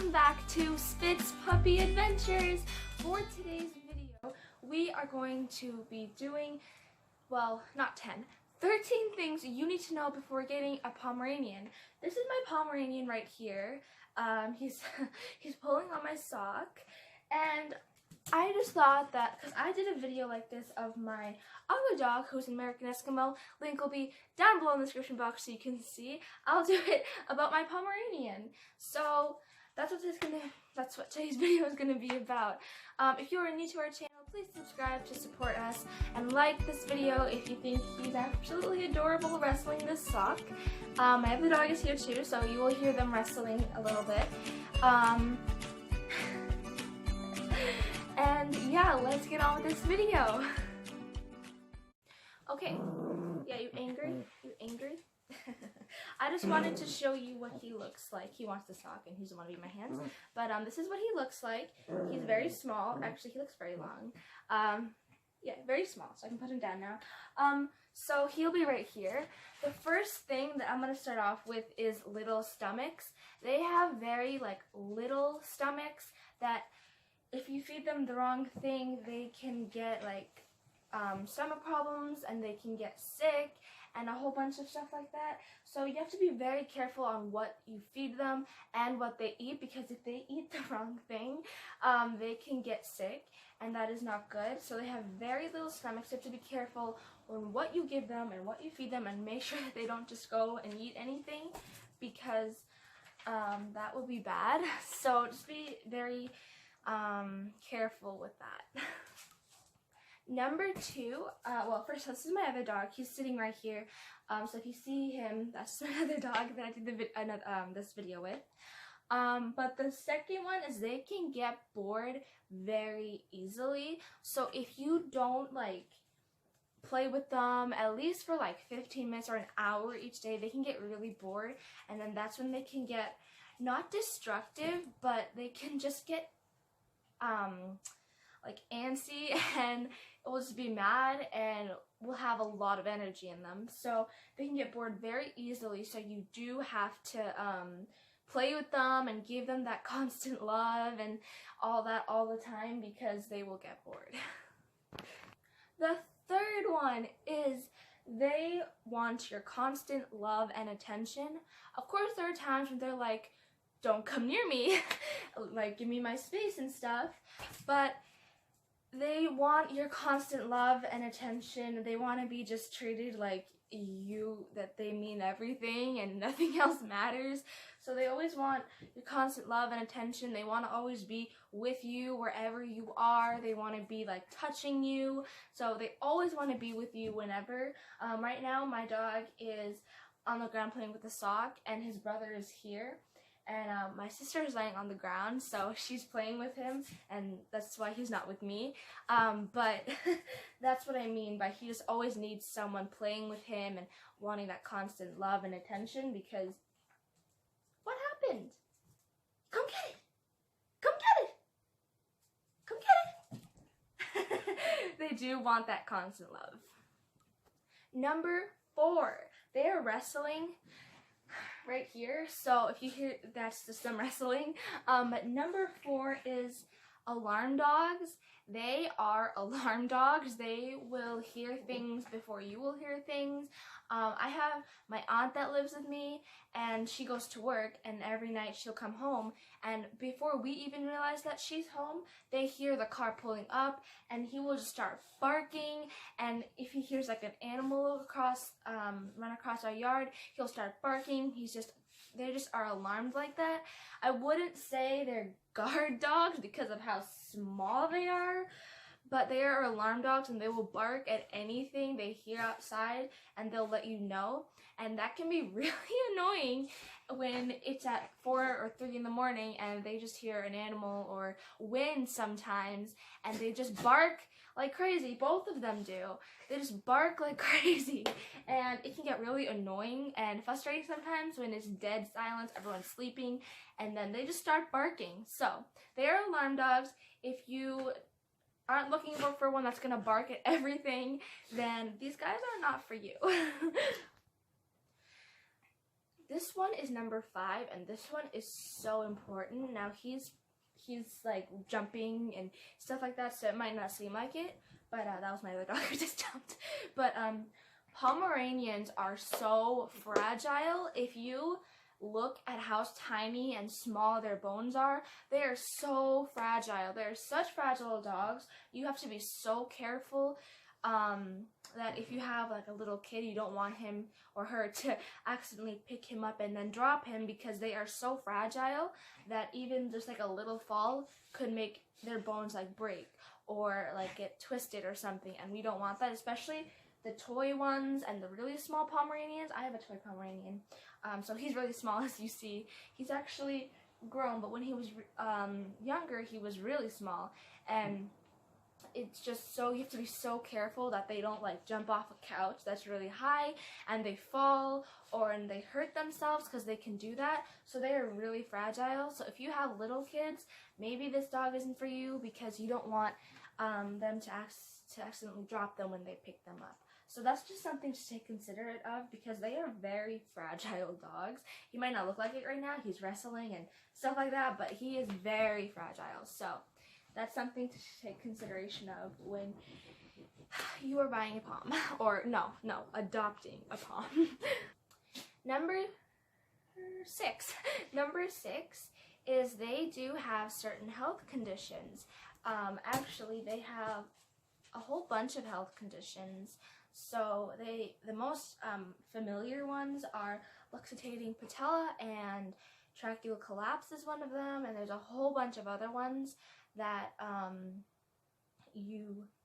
welcome back to Spitz Puppy Adventures. For today's video, we are going to be doing, well, not 10, 13 things you need to know before getting a Pomeranian. This is my Pomeranian right here. He's pulling on my sock, and I just thought that, because I did a video like this of my other dog who's an American Eskimo, link will be down below in the description box so you can see. I'll do it about my Pomeranian. So that's what today's video is going to be about. If you are new to our channel, please subscribe to support us and like this video if you think he's absolutely adorable wrestling this sock. My other dog is here too, so you will hear them wrestling a little bit. And yeah, let's get on with this video. Okay, yeah, you angry? You angry? I just wanted to show you what he looks like. He wants the sock and he doesn't want to be in my hands. But this is what he looks like. He's very small. Actually, he looks very long. Yeah, very small, so I can put him down now. So he'll be right here. The first thing that I'm going to start off with is little stomachs. They have very, little stomachs that if you feed them the wrong thing, they can get, stomach problems and they can get sick and a whole bunch of stuff like that. So you have to be very careful on what you feed them and what they eat, because if they eat the wrong thing, they can get sick, and that is not good. So they have very little stomachs. You have to be careful on what you give them and what you feed them, and make sure that they don't just go and eat anything, because that would be bad. So just be very careful with that. Number two, well, first, this is my other dog. He's sitting right here. So if you see him, that's my other dog that I did this video with. But the second one is they can get bored very easily. So if you don't play with them at least for 15 minutes or an hour each day, they can get really bored, and then that's when they can get not destructive, but they can just get antsy, and it will just be mad and will have a lot of energy in them. So they can get bored very easily, so you do have to play with them and give them that constant love and all that all the time, because they will get bored. The third one is they want your constant love and attention. Of course, there are times when they're like, don't come near me, give me my space and stuff, but they want your constant love and attention. They want to be just treated like you, that they mean everything and nothing else matters. So they always want your constant love and attention. They want to always be with you wherever you are. They want to be touching you. So they always want to be with you whenever. Right now my dog is on the ground playing with the sock, and his brother is here. And my sister is laying on the ground, so she's playing with him, and that's why he's not with me. But that's what I mean by he just always needs someone playing with him and wanting that constant love and attention, because what happened? Come get it! Come get it! Come get it! They do want that constant love. Number 4, they are wrestling right here. So if you hear, that's just them wrestling. Number 4 is alarm dogs. They are alarm dogs. They will hear things before you will hear things. I have my aunt that lives with me, and she goes to work, and every night she'll come home, and before we even realize that she's home, they hear the car pulling up, and he will just start barking. And if he hears an animal run across our yard, he'll start barking. They just are alarmed like that. I wouldn't say they're guard dogs because of how small they are, but they are alarm dogs, and they will bark at anything they hear outside, and they'll let you know. And that can be really annoying when it's at 4 or 3 in the morning and they just hear an animal or wind sometimes, and they just bark like crazy. Both of them do. They just bark like crazy, and it can get really annoying and frustrating sometimes when it's dead silence, everyone's sleeping, and then they just start barking. So they are alarm dogs. If you aren't looking for one that's gonna bark at everything, then these guys are not for you. This one is number 5, and this one is so important. Now he's like jumping and stuff like that, so it might not seem like it, but that was my other dog who just jumped. But Pomeranians are so fragile. If you look at how tiny and small their bones are, they are so fragile. They're such fragile dogs. You have to be so careful that if you have like a little kid, you don't want him or her to accidentally pick him up and then drop him, because they are so fragile that even just like a little fall could make their bones like break or like get twisted or something, and we don't want that, especially the toy ones and the really small Pomeranians. I have a toy Pomeranian, so he's really small, as you see. He's actually grown, but when he was younger, he was really small, and it's just so, you have to be so careful that they don't like jump off a couch that's really high and they fall and they hurt themselves, because they can do that. So they are really fragile. So if you have little kids, maybe this dog isn't for you, because you don't want them to accidentally drop them when they pick them up. So that's just something to take considerate of, because they are very fragile dogs. He might not look like it right now, he's wrestling and stuff like that, but he is very fragile. So that's something to take consideration of when you are buying a pom, or no, adopting a pom. Number 6 is they do have certain health conditions. Actually, they have a whole bunch of health conditions. So the most familiar ones are luxating patella, and tracheal collapse is one of them, and there's a whole bunch of other ones that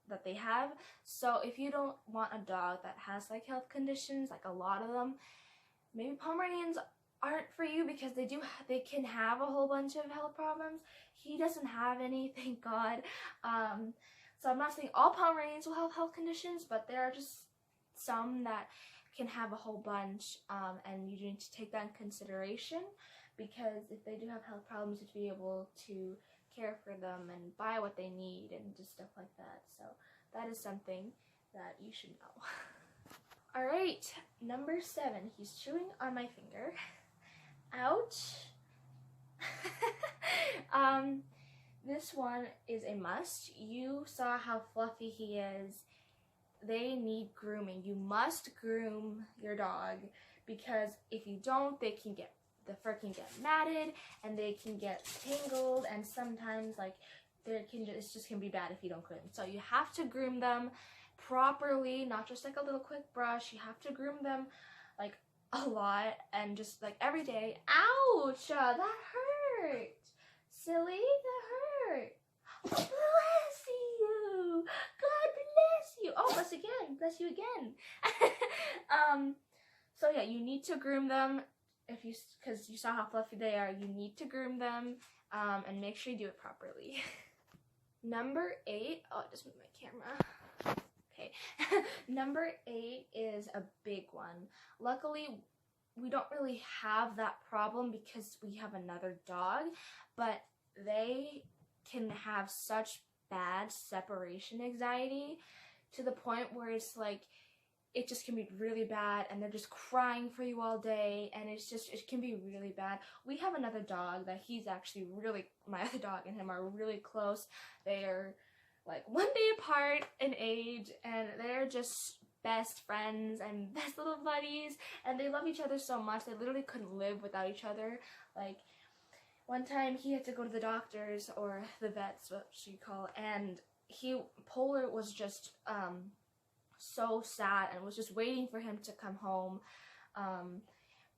that they have. So if you don't want a dog that has like health conditions, like a lot of them, maybe Pomeranians aren't for you, because they can have a whole bunch of health problems. He doesn't have any, thank God. So I'm not saying all Pomeranians will have health conditions, but there are just some that can have a whole bunch, and you need to take that in consideration, because if they do have health problems, you have to be able to care for them and buy what they need and just stuff like that. So that is something that you should know. Alright, number 7. He's chewing on my finger. Ouch. This one is a must. You saw how fluffy he is. They need grooming. You must groom your dog, because if you don't, the fur can get matted and they can get tangled, and sometimes like it just can be bad if you don't groom. So you have to groom them properly, not just like a little quick brush. You have to groom them like a lot, and just like every day. Ouch! That hurt. Silly, that hurt. Oh, bless you. God bless you. Oh, bless you again. So yeah, you need to groom them. Because you saw how fluffy they are, you need to groom them, and make sure you do it properly. Number 8, oh, I just moved my camera. Okay. Number 8 is a big one. Luckily, we don't really have that problem because we have another dog, but they can have such bad separation anxiety to the point where it's like, it just can be really bad, and they're just crying for you all day, and it can be really bad. We have another dog that he's actually my other dog and him are really close. They are like 1 day apart in age, and they're just best friends and best little buddies, and they love each other so much. They literally couldn't live without each other. Like, one time he had to go to the doctors, or the vets, what you call it, and Polar was just so sad and was just waiting for him to come home.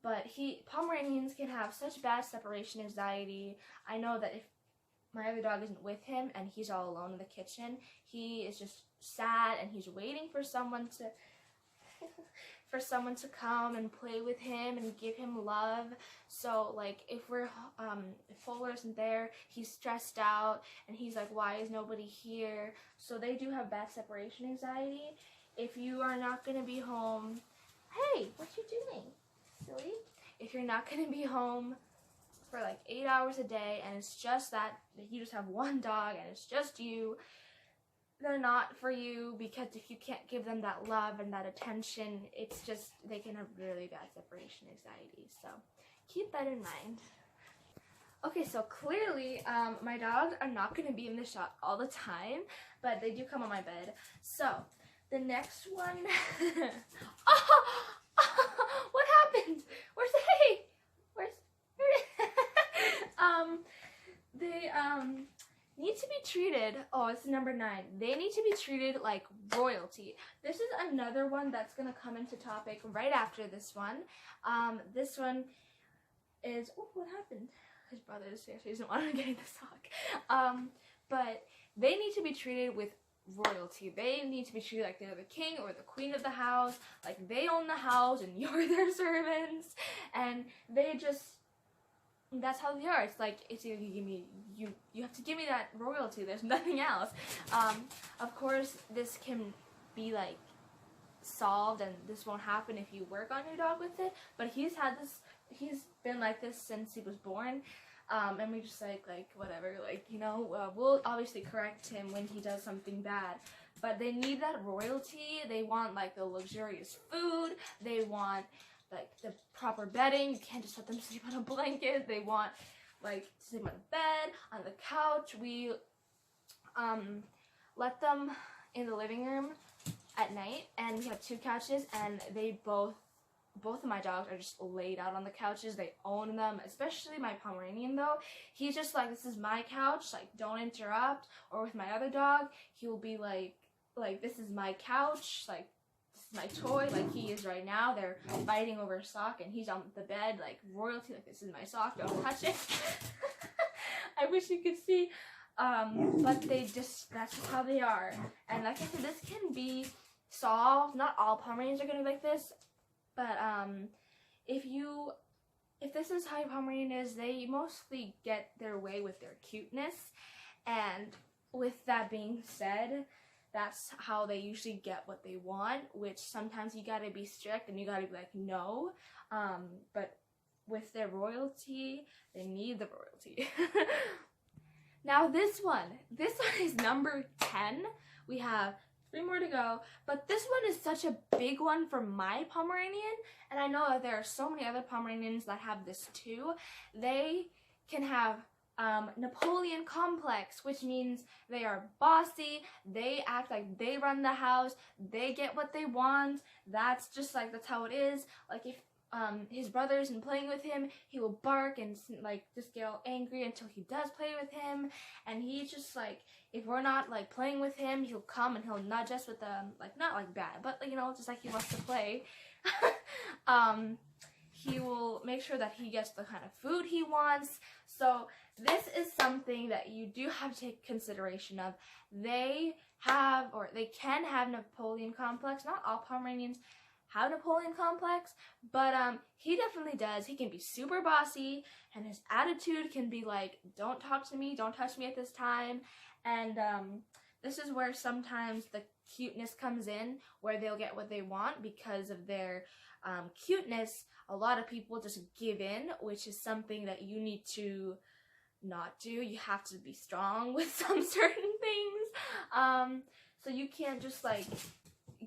But Pomeranians can have such bad separation anxiety. I know that if my other dog isn't with him and he's all alone in the kitchen, he is just sad, and he's waiting for someone to come and play with him and give him love. So like if Polar isn't there, he's stressed out and he's like, why is nobody here? So they do have bad separation anxiety. If you are not going to be home, hey, what you doing, silly? If you're not going to be home for like 8 hours a day, and it's just that you just have one dog and it's just you, they're not for you, because if you can't give them that love and that attention, it's just, they can have really bad separation anxiety. So keep that in mind. Okay, so clearly my dogs are not going to be in the shot all the time, but they do come on my bed. So the next one, what happened? Where's Hey? They need to be treated, oh, it's number 9. They need to be treated like royalty. This is another one that's going to come into topic right after this one. This one is, oh, what happened? His brother is here, so he doesn't want to get the sock. But they need to be treated with royalty. They need to be treated like they're the king or the queen of the house, like they own the house and you're their servants, and they just, that's how they are. It's like, it's either you give me, you have to give me that royalty, there's nothing else. Of course, this can be like solved, and this won't happen if you work on your dog with it, but he's been like this since he was born. And we just like whatever, like, you know, we'll obviously correct him when he does something bad, but they need that royalty. They want like the luxurious food, they want like the proper bedding. You can't just let them sleep on a blanket. They want like to sleep on the bed, on the couch. We let them in the living room at night, and we have 2 couches, and they both of my dogs are just laid out on the couches. They own them, especially my Pomeranian though. He's just like, this is my couch, like don't interrupt. Or with my other dog, he will be like this is my couch, like this is my toy, like he is right now. They're fighting over a sock and he's on the bed, like royalty, like this is my sock, don't touch it. I wish you could see. But that's just how they are. And like I said, this can be solved. Not all Pomeranians are gonna be like this. But if this is how your Pomeranian is, they mostly get their way with their cuteness. And with that being said, that's how they usually get what they want, which sometimes you gotta be strict and you gotta be like, no. But with their royalty, they need the royalty. Now this one is number 10. We have 3 more to go, but this one is such a big one for my Pomeranian, and I know that there are so many other Pomeranians that have this too. They can have Napoleon complex, which means they are bossy, they act like they run the house, they get what they want. That's how it is. Like if his brother isn't playing with him, he will bark and like just get all angry until he does play with him. And he's just like, if we're not like playing with him, he'll come and he'll nudge us with like, not like bad, but you know, just like he wants to play. He will make sure that he gets the kind of food he wants. So this is something that you do have to take consideration of. They can have Napoleon complex. Not all Pomeranians have Napoleon complex, but he definitely does. He can be super bossy, and his attitude can be like, don't talk to me, don't touch me at this time. And this is where sometimes the cuteness comes in, where they'll get what they want because of their cuteness. A lot of people just give in, which is something that you need to not do. You have to be strong with some certain things. So you can't just like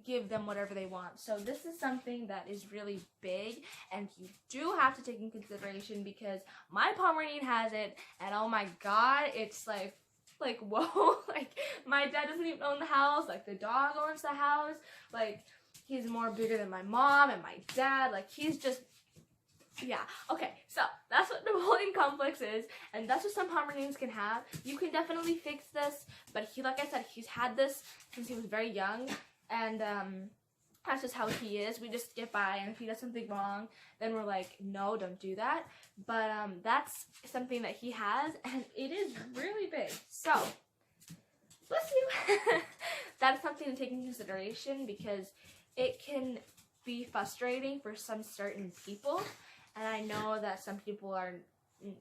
give them whatever they want. So this is something that is really big, and you do have to take in consideration, because my Pomeranian has it, and oh my god, it's like whoa, like my dad doesn't even own the house, like the dog owns the house, like he's more bigger than my mom and my dad, like he's just, yeah. Okay, so that's what Napoleon complex is, and that's what some Pomeranians can have. You can definitely fix this, but he, like I said, he's had this since he was very young, and that's just how he is. We just get by, and if he does something wrong, then we're like, no, don't do that. But that's something that he has, and it is really big. So, bless you. That's something to take into consideration, because it can be frustrating for some certain people, and I know that some people are,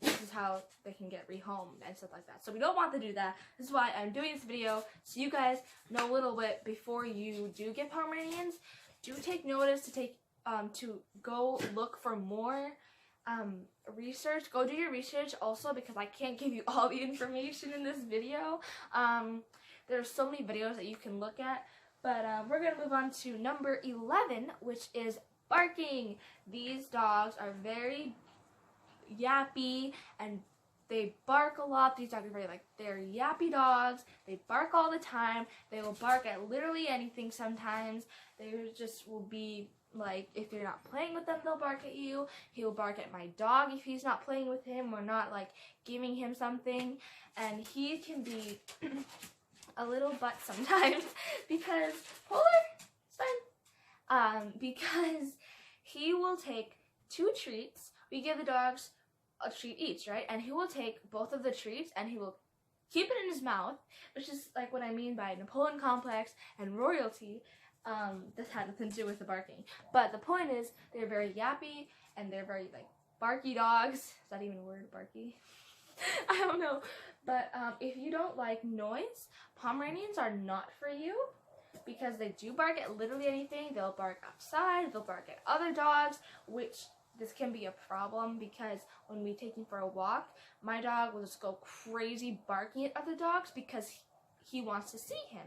this is how they can get rehomed and stuff like that. So we don't want to do that. This is why I'm doing this video, so you guys know a little bit before you do get Pomeranians. Do take notice to go look for more research. Go do your research also, because I can't give you all the information in this video. There's so many videos that you can look at. But we're going to move on to number 11, which is barking. These dogs are very yappy and they bark a lot. These dogs are very they're yappy dogs. They bark all the time. They will bark at literally anything sometimes. They just will be like, if you're not playing with them, they'll bark at you. He will bark at my dog if he's not playing with him or not giving him something. And he can be a little butt sometimes because Polar, it's fine. Because he will take 2 treats. We give the dogs a treat each, right? And he will take both of the treats and he will keep it in his mouth, which is what I mean by Napoleon complex and royalty. This had nothing to do with the barking. But the point is, they're very yappy and they're very barky dogs. Is that even a word, barky? I don't know. But if you don't like noise, Pomeranians are not for you because they do bark at literally anything. They'll bark outside, they'll bark at other dogs, which this can be a problem because when we take him for a walk, my dog will just go crazy barking at other dogs because he wants to see him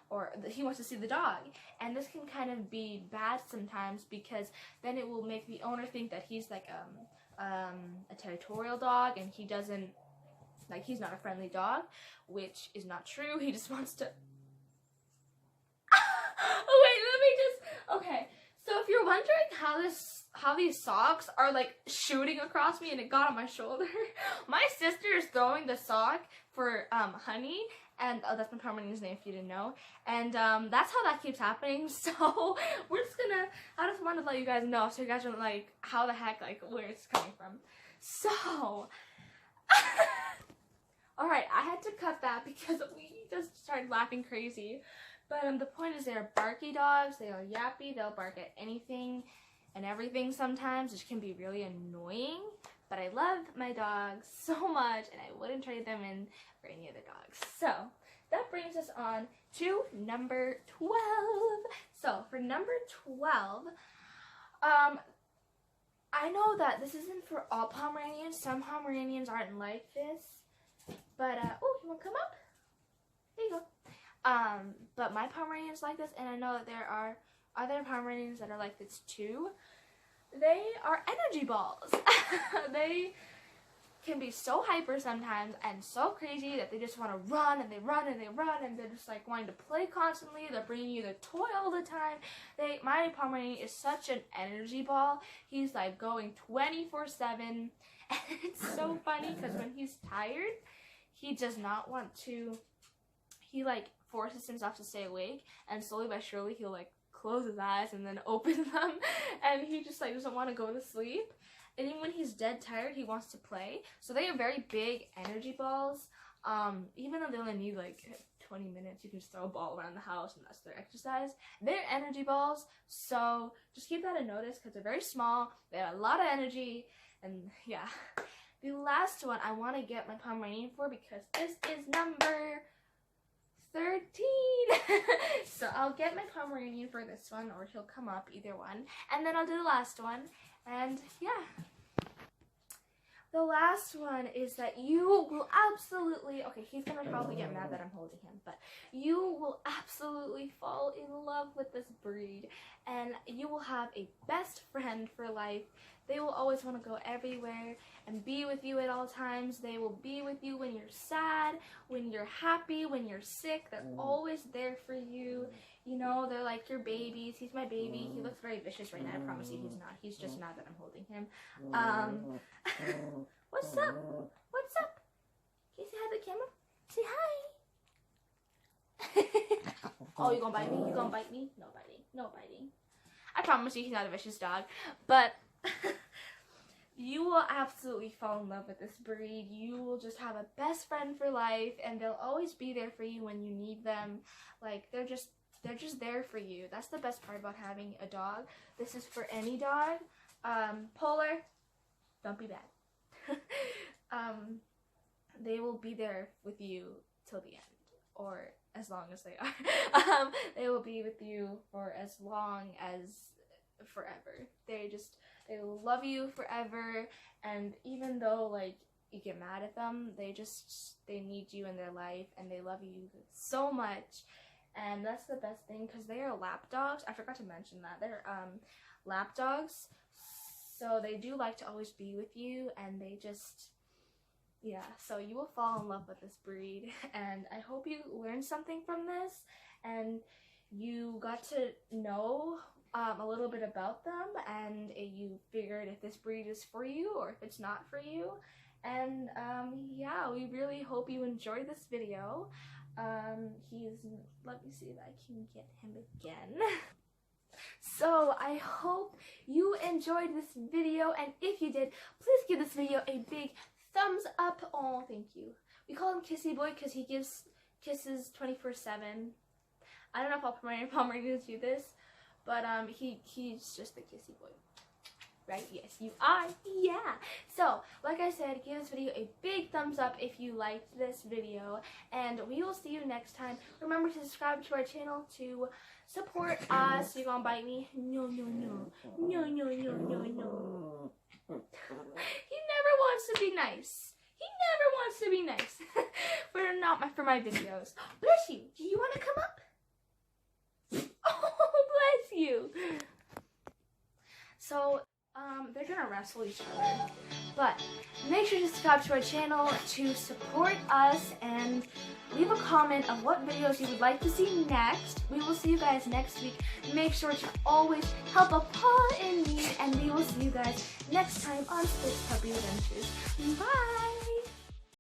or he wants to see the dog. And this can kind of be bad sometimes because then it will make the owner think that he's a territorial dog and he doesn't, he's not a friendly dog, which is not true. He just wants to... Okay. So if you're wondering how these socks are shooting across me and it got on my shoulder, my sister is throwing the sock for Honey, and that's my Pomeranian's name if you didn't know, and that's how that keeps happening. So we're just gonna, I just wanted to let you guys know so you guys are how the heck, where it's coming from. So alright, I had to cut that because we just started laughing crazy. But the point is, they're barky dogs, they are yappy, they'll bark at anything and everything sometimes, which can be really annoying. But I love my dogs so much and I wouldn't trade them in for any other dogs. So that brings us on to number 12. So for number 12, I know that this isn't for all Pomeranians. Some Pomeranians aren't like this. But, oh, you want to come up? There you go. But my Pomeranian's like this, and I know that there are other Pomeranians that are like this too. They are energy balls. They can be so hyper sometimes and so crazy that they just want to run and they run and they run and they're just wanting to play constantly. They're bringing you the toy all the time. My Pomeranian is such an energy ball. He's going 24/7, and it's so funny because when he's tired, he does not want to. He forces himself to stay awake, and slowly but surely he'll close his eyes and then open them, and he just doesn't want to go to sleep. And even when he's dead tired, he wants to play. So they are very big energy balls. Even though they only need 20 minutes, you can just throw a ball around the house and that's their exercise. They're energy balls, so just keep that in notice because they're very small, they have a lot of energy, and yeah. The last one I want to get my Pomeranian for because this is number 13. So I'll get my Pomeranian for this one, or he'll come up, either one, and then I'll do the last one. And yeah, the last one is that you will absolutely, okay, he's gonna probably get mad that I'm holding him, but you will absolutely fall in love with this breed and you will have a best friend for life. They will always want to go everywhere and be with you at all times. They will be with you when you're sad, when you're happy, when you're sick. They're always there for you. You know, they're like your babies. He's my baby. He looks very vicious right now. I promise you he's not. He's just mad that I'm holding him. What's up? What's up? Can you say hi to the camera? Say hi. Oh, you gonna bite me? You gonna bite me? No biting. No biting. I promise you he's not a vicious dog. But you will absolutely fall in love with this breed. You will just have a best friend for life, and they'll always be there for you when you need them. They're just there for you. That's the best part about having a dog. This is for any dog. Polar, don't be bad. They will be there with you till the end, or as long as they are. They will be with you for as long as forever. They will love you forever, and even though you get mad at them. They need you in their life, and they love you so much. And that's the best thing, because they are lap dogs. I forgot to mention that. They're lap dogs. So they do like to always be with you, and they just, yeah. So you will fall in love with this breed. And I hope you learned something from this, and you got to know a little bit about them, and you figured if this breed is for you or if it's not for you. And yeah, we really hope you enjoyed this video. Let me see if I can get him again. So I hope you enjoyed this video, and if you did, please give this video a big thumbs up. Oh, thank you. We call him Kissy Boy because he gives kisses 24/7. I don't know if all Pomeranians do this, but he's just the Kissy Boy. Right? Yes, you are. Yeah. So, like I said, give this video a big thumbs up if you liked this video, and we will see you next time. Remember to subscribe to our channel to support us. You gonna bite me? No, no, no. No, no, no, no, no. He never wants to be nice. He never wants to be nice. For my videos. Bless you. Do you want to come up? Oh, bless you. So, they're gonna wrestle each other, but make sure to subscribe to our channel to support us, and leave a comment of what videos you would like to see next. We will see you guys next week. Make sure to always help a paw in need, and we will see you guys next time on Spitz Puppy Adventures. Bye!